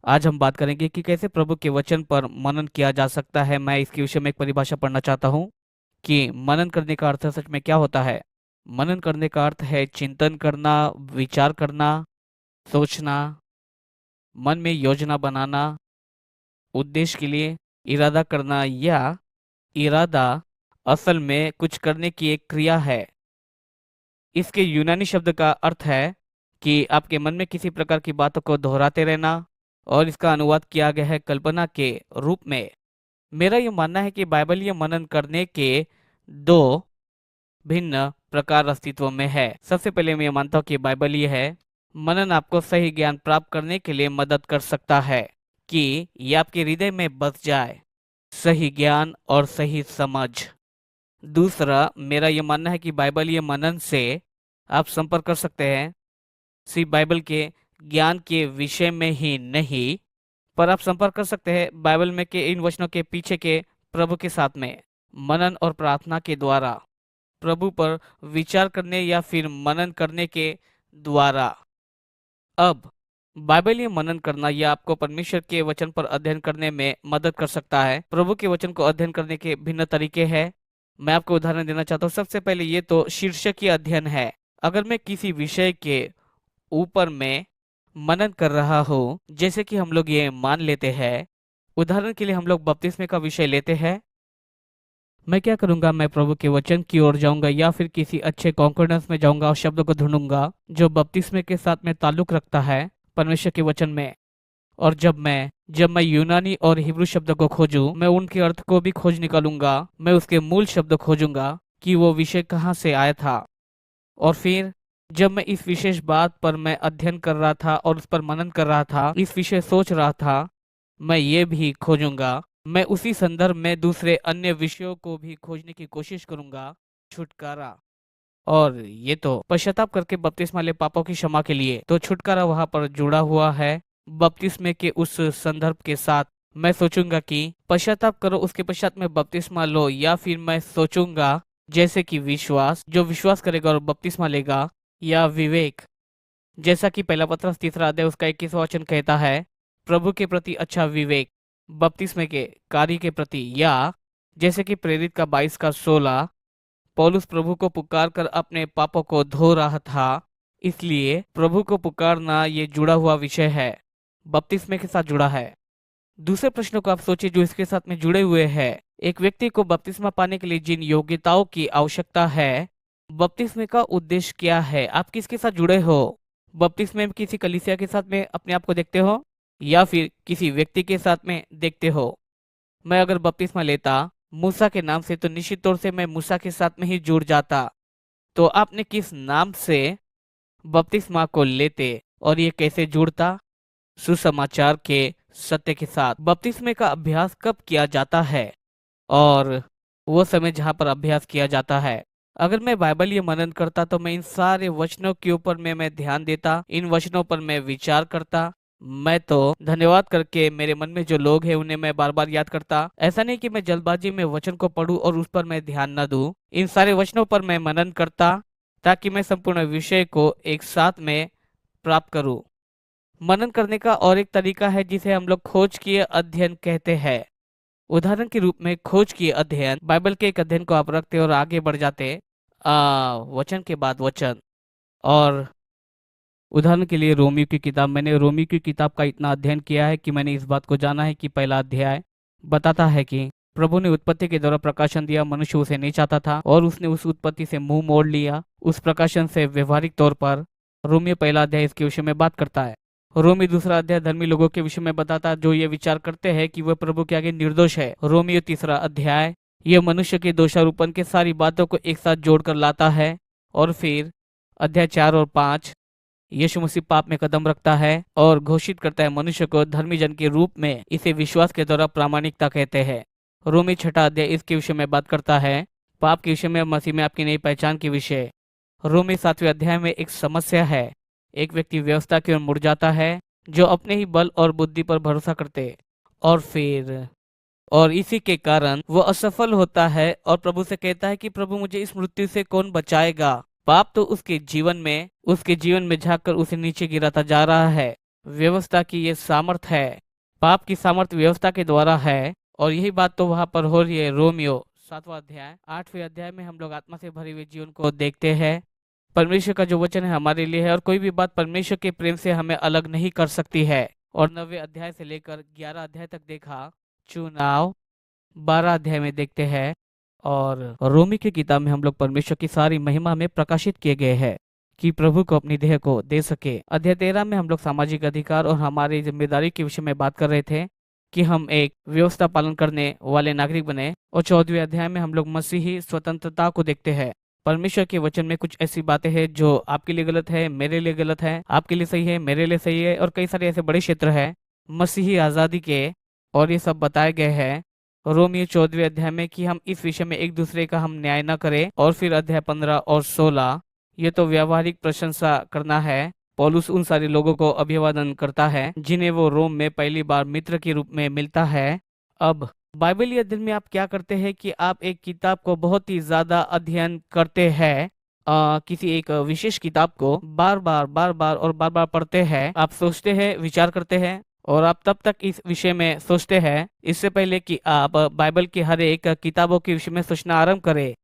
आज हम बात करेंगे कि कैसे प्रभु के वचन पर मनन किया जा सकता है। मैं इसके विषय में एक परिभाषा पढ़ना चाहता हूँ कि मनन करने का अर्थ सच में क्या होता है। मनन करने का अर्थ है चिंतन करना, विचार करना, सोचना, मन में योजना बनाना, उद्देश्य के लिए इरादा करना, या इरादा असल में कुछ करने की एक क्रिया है। इसके यूनानी शब्द का अर्थ है कि आपके मन में किसी प्रकार की बातों को दोहराते रहना, और इसका अनुवाद किया गया है कल्पना के रूप में। मेरा ये मानना है कि बाइबलीय मनन करने के दो भिन्न प्रकार अस्तित्व में है। सबसे पहले मैं ये मानता हूँ कि बाइबलीय है मनन आपको सही ज्ञान प्राप्त करने के लिए मदद कर सकता है कि ये आपके हृदय में बस जाए, सही ज्ञान और सही समझ। दूसरा, मेरा ये मानना है कि बाइबलीय मनन से आप संपर्क कर सकते हैं, सिर्फ बाइबल के ज्ञान के विषय में ही नहीं, पर आप संपर्क कर सकते हैं बाइबल में के इन वचनों के पीछे के प्रभु के साथ में। मनन और प्रार्थना के द्वारा प्रभु पर विचार करने या फिर मनन करने के द्वारा। अब बाइबलीय मनन करना यह आपको परमेश्वर के वचन पर अध्ययन करने में मदद कर सकता है। प्रभु के वचन को अध्ययन करने के भिन्न तरीके हैं। मैं आपको उदाहरण देना चाहता हूँ। सबसे पहले ये तो शीर्षकीय अध्ययन है। अगर मैं किसी विषय के ऊपर में मनन कर रहा हूँ, जैसे कि हम लोग ये मान लेते हैं, उदाहरण के लिए हम लोग बपतिस्मे का विषय लेते हैं। मैं क्या करूंगा, मैं प्रभु के वचन की ओर जाऊंगा या फिर किसी अच्छे कॉन्कॉर्डेंस में जाऊंगा और शब्द को ढूंढूंगा जो बपतिस्मे के साथ में ताल्लुक रखता है परमेश्वर के वचन में। और जब मैं यूनानी और हिब्रू शब्द को खोजूं, मैं उनके अर्थ को भी खोज निकालूंगा। मैं उसके मूल शब्द खोजूंगा कि वो विषय कहाँ से आया था। और फिर जब मैं इस विशेष बात पर मैं अध्ययन कर रहा था और उस पर मनन कर रहा था, इस विषय सोच रहा था, मैं ये भी खोजूंगा, मैं उसी संदर्भ में दूसरे अन्य विषयों को भी खोजने की कोशिश करूंगा। छुटकारा, और ये तो पश्चाताप करके बपतिस्मा ले पापों की क्षमा के लिए, तो छुटकारा वहां पर जुड़ा हुआ है बपतिस्मे के उस संदर्भ के साथ। मैं सोचूंगा कि पश्चाताप करो, उसके पश्चात में बपतिस्मा लो, या फिर मैं सोचूंगा जैसे कि विश्वास, जो विश्वास करेगा और बपतिस्मा लेगा, या विवेक, जैसा कि पहला पत्रस तीसरा अध्याय उसका 21वां वचन कहता है, प्रभु के प्रति अच्छा विवेक, बपतिस्मे के कार्य के प्रति, या जैसे कि प्रेरित का 22 का 16, पौलुस प्रभु को पुकार कर अपने पापों को धो रहा था, इसलिए प्रभु को पुकारना ये जुड़ा हुआ विषय है, बपतिस्मे के साथ जुड़ा है। दूसरे प्रश्न को आप सोचिए जो इसके साथ में जुड़े हुए हैं। एक व्यक्ति को बपतिस्मा पाने के लिए जिन योग्यताओं की आवश्यकता है, बपतिस्मे का उद्देश्य क्या है? आप किसके साथ जुड़े हो? बपतिस्मे में किसी कलीसिया के साथ में अपने आप को देखते हो या फिर किसी व्यक्ति के साथ में देखते हो? मैं अगर बपतिस्मा लेता मूसा के नाम से, तो निश्चित तौर से मैं मूसा के साथ में ही जुड़ जाता। तो आपने किस नाम से बपतिस्मा को लेते और ये कैसे जुड़ता? सुसमाचार के सत्य के साथ। बपतिस्मे का अभ्यास कब किया जाता है और वो समय जहाँ पर अभ्यास किया जाता है? अगर मैं बाइबलीय मनन करता तो मैं इन सारे वचनों के ऊपर में मैं ध्यान देता, इन वचनों पर मैं विचार करता। मैं तो धन्यवाद करके मेरे मन में जो लोग हैं उन्हें मैं बार बार याद करता। ऐसा नहीं कि मैं जल्दबाजी में वचन को पढूं और उस पर मैं ध्यान न दूं। इन सारे वचनों पर मैं मनन करता ताकि मैं संपूर्ण विषय को एक साथ में प्राप्त करूं। मनन करने का और एक तरीका है जिसे हम लोग खोजकीय अध्ययन कहते हैं। उदाहरण के रूप में खोजकीय अध्ययन, बाइबल के एक अध्ययन को आप रखते और आगे बढ़ जाते वचन के बाद वचन। और उदाहरण के लिए रोमियो की किताब, मैंने रोमियो की किताब का इतना अध्ययन किया है कि मैंने इस बात को जाना है कि पहला अध्याय बताता है कि प्रभु ने उत्पत्ति के द्वारा प्रकाशन दिया, मनुष्य उसे नहीं चाहता था और उसने उस उत्पत्ति से मुंह मोड़ लिया। उस प्रकाशन से व्यवहारिक तौर पर रोमियो पहला अध्याय इसके विषय में बात करता है। रोमियो दूसरा अध्याय धर्मी लोगों के विषय में बताता है जो ये विचार करते हैं कि वह प्रभु के आगे निर्दोष है। रोमियो तीसरा अध्याय यह मनुष्य के दोषारोपण के सारी बातों को एक साथ जोड़कर लाता है। और फिर अध्याय 4 और 5 यीशु मसीह पाप में कदम रखता है और घोषित करता है मनुष्य को धर्मी जन के रूप में। इसे विश्वास के द्वारा प्रामाणिकता कहते हैं। रोमी छठा अध्याय इसके विषय में बात करता है, पाप के विषय में, मसीह में आपकी नई पहचान के विषय। रोमी 7वें अध्याय में एक समस्या है, एक व्यक्ति व्यवस्था की ओर मुड़ जाता है जो अपने ही बल और बुद्धि पर भरोसा करते, और इसी के कारण वो असफल होता है और प्रभु से कहता है कि प्रभु मुझे इस मृत्यु से कौन बचाएगा। पाप तो उसके जीवन में झांक कर उसे नीचे गिराता जा रहा है। व्यवस्था की ये सामर्थ है। पाप की सामर्थ व्यवस्था के द्वारा है। और यही बात तो वहां पर हो रही है। रोमियो 7वां अध्याय 8वें अध्याय में हम लोग आत्मा से भरे हुए जीवन को देखते हैं। परमेश्वर का जो वचन है हमारे लिए है और कोई भी बात परमेश्वर के प्रेम से हमें अलग नहीं कर सकती है। और 9वें अध्याय से लेकर 11 अध्याय तक देखा चुनाव। 12 अध्याय में देखते हैं। और रोमी की किताब में हम लोग परमेश्वर की सारी महिमा में प्रकाशित किए गए हैं कि प्रभु को अपनी देह को दे सके। अध्याय 13 में हम लोग सामाजिक अधिकार और हमारी जिम्मेदारी के विषय में बात कर रहे थे कि हम एक व्यवस्था पालन करने वाले नागरिक बने। और 14वें अध्याय में हम लोग मसीही स्वतंत्रता को देखते हैं। परमेश्वर के वचन में कुछ ऐसी बातें हैं जो आपके लिए गलत है, मेरे लिए गलत है, आपके लिए सही है, मेरे लिए सही है, और कई सारे ऐसे बड़े क्षेत्र हैं मसीही आजादी के, और ये सब बताए गए हैं रोमियो 14वें अध्याय में कि हम इस विषय में एक दूसरे का हम न्याय न करें। और फिर अध्याय 15 और 16 ये तो व्यवहारिक प्रशंसा करना है। पौलुस उन सारे लोगों को अभिवादन करता है जिन्हें वो रोम में पहली बार मित्र के रूप में मिलता है। अब बाइबलीय अध्ययन में आप क्या करते हैं कि आप एक किताब को बहुत ही ज्यादा अध्ययन करते हैं। किसी एक विशेष किताब को बार बार और बार बार पढ़ते हैं। आप सोचते हैं, विचार करते हैं, और आप तब तक इस विषय में सोचते हैं इससे पहले कि आप बाइबल की हर एक किताबों के विषय में सोचना आरंभ करें।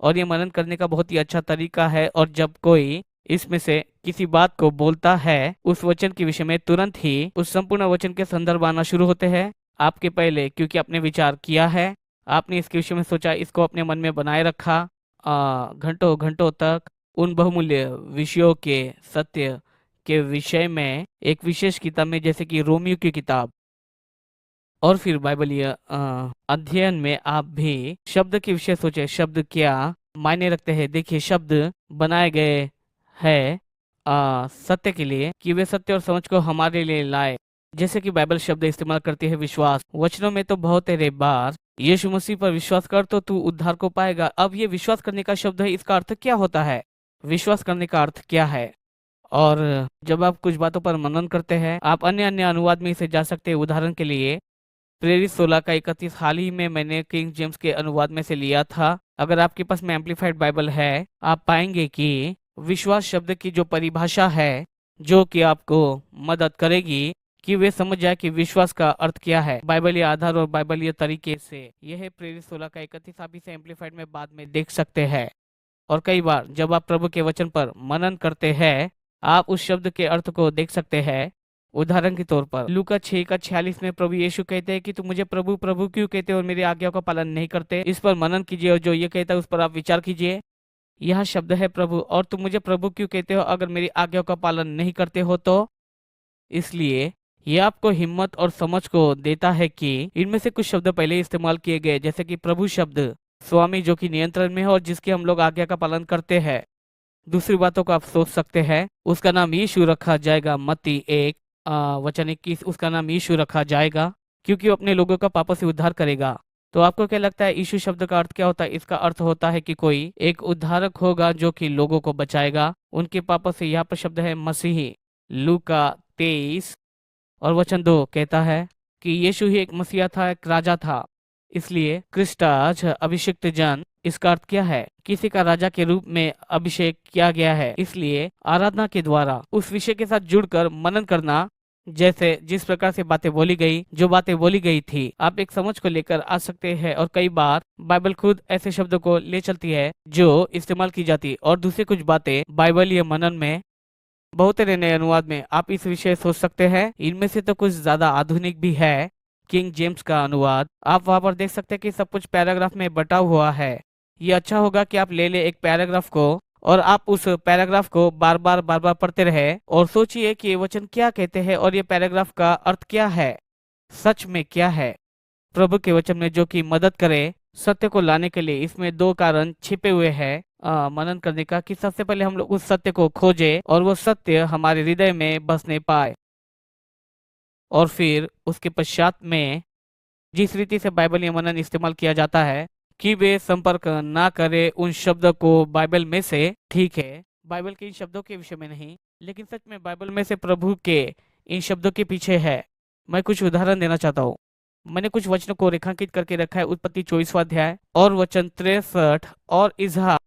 और ये मनन करने का बहुत ही अच्छा तरीका है। और जब कोई इसमें से किसी बात को बोलता है उस वचन के विषय में तुरंत ही उस संपूर्ण वचन के संदर्भ आना शुरू होते हैं आपके पहले, क्योंकि आपने विचार किया है, आपने इसके विषय में सोचा, इसको अपने मन में बनाए रखा घंटों घंटों तक उन बहुमूल्य विषयों के सत्य के विषय में एक विशेष किताब में, जैसे कि रोमियो की किताब। और फिर बाइबलीय अध्ययन में आप भी शब्द के विषय सोचे, शब्द क्या मायने रखते हैं। देखिए, शब्द बनाए गए हैं सत्य के लिए कि वे सत्य और समझ को हमारे लिए लाए। जैसे कि बाइबल शब्द इस्तेमाल करती है विश्वास। वचनों में तो बहुत तेरे बार यीशु मसीह पर विश्वास कर तो तू उद्धार को पाएगा। अब ये विश्वास करने का शब्द है, इसका अर्थ क्या होता है, विश्वास करने का अर्थ क्या है। और जब आप कुछ बातों पर मनन करते हैं आप अन्य अन्य अनुवाद में इसे जा सकते हैं। उदाहरण के लिए प्रेरित 16 का 31 हाल ही में मैंने किंग जेम्स के अनुवाद में से लिया था। अगर आपके पास में एम्पलीफाइड बाइबल है आप पाएंगे कि विश्वास शब्द की जो परिभाषा है जो कि आपको मदद करेगी कि वे समझ जाए कि विश्वास का अर्थ क्या है बाइबलीय आधार और बाइबलीय तरीके से। यह है प्रेरित 16 का 31। आप इसे एम्पलीफाइड में बाद में देख सकते हैं। और कई बार जब आप प्रभु के वचन पर मनन करते हैं आप उस शब्द के अर्थ को देख सकते हैं। उदाहरण के तौर पर लूका 6 का 46 में प्रभु यीशु कहते हैं कि तुम मुझे प्रभु प्रभु क्यों कहते हो और मेरी आज्ञाओं का पालन नहीं करते। इस पर मनन कीजिए और जो ये कहता है उस पर आप विचार कीजिए। यह शब्द है प्रभु, और तुम मुझे प्रभु क्यों कहते हो अगर मेरी आज्ञाओं का पालन नहीं करते हो तो। इसलिए यह आपको हिम्मत और समझ को देता है कि इनमें से कुछ शब्द पहले इस्तेमाल किए गए, जैसे कि प्रभु शब्द स्वामी जो कि नियंत्रण में है और जिसके हम लोग आज्ञा का पालन करते हैं। दूसरी बातों को आप सोच सकते हैं, उसका नाम यीशु रखा जाएगा। मत्ती 1 वचन 21 उसका नाम यीशु रखा जाएगा क्योंकि वो अपने लोगों का पापों से उद्धार करेगा। तो आपको क्या लगता है यीशु शब्द का अर्थ क्या होता है? इसका अर्थ होता है कि कोई एक उद्धारक होगा जो कि लोगों को बचाएगा उनके पापों से। यहाँ पर शब्द है मसीही। लूका 23 और वचन 2 कहता है कि यीशु ही एक मसीहा था, एक राजा था। इसलिए क्रिस्टाज अभिषिक्त जन, इसका अर्थ क्या है? किसी का राजा के रूप में अभिषेक किया गया है। इसलिए आराधना के द्वारा उस विषय के साथ जुड़कर मनन करना, जैसे जिस प्रकार से बातें बोली गई, जो बातें बोली गई थी, आप एक समझ को लेकर आ सकते हैं। और कई बार बाइबल खुद ऐसे शब्दों को ले चलती है जो इस्तेमाल की जाती, और दूसरी कुछ बातें बाइबलीय मनन में बहुत सारे नए अनुवाद में आप इस विषय सोच सकते हैं। इनमें से तो कुछ ज्यादा आधुनिक भी है। किंग जेम्स का अनुवाद आप वहां पर देख सकते हैं कि सब कुछ पैराग्राफ में बटा हुआ है। ये अच्छा होगा कि आप ले ले एक पैराग्राफ को और आप उस पैराग्राफ को बार बार पढ़ते रहे और सोचिए कि ये वचन क्या कहते हैं और ये पैराग्राफ का अर्थ क्या है, सच में क्या है प्रभु के वचन में, जो कि मदद करे सत्य को लाने के लिए। इसमें दो कारण छिपे हुए हैं मनन करने का, कि सबसे पहले हम लोग उस सत्य को खोजे और वो सत्य हमारे हृदय में बसने पाए, और फिर उसके पश्चात में जिस रीति से बाइबल या मनन इस्तेमाल किया जाता है कि वे संपर्क ना करे उन शब्दों को बाइबल में से। ठीक है, बाइबल के इन शब्दों के विषय में नहीं, लेकिन सच में बाइबल में से प्रभु के इन शब्दों के पीछे है। मैं कुछ उदाहरण देना चाहता हूँ। मैंने कुछ वचनों को रेखांकित करके रखा है। उत्पत्ति 24वां अध्याय और वचन 63 और इजहार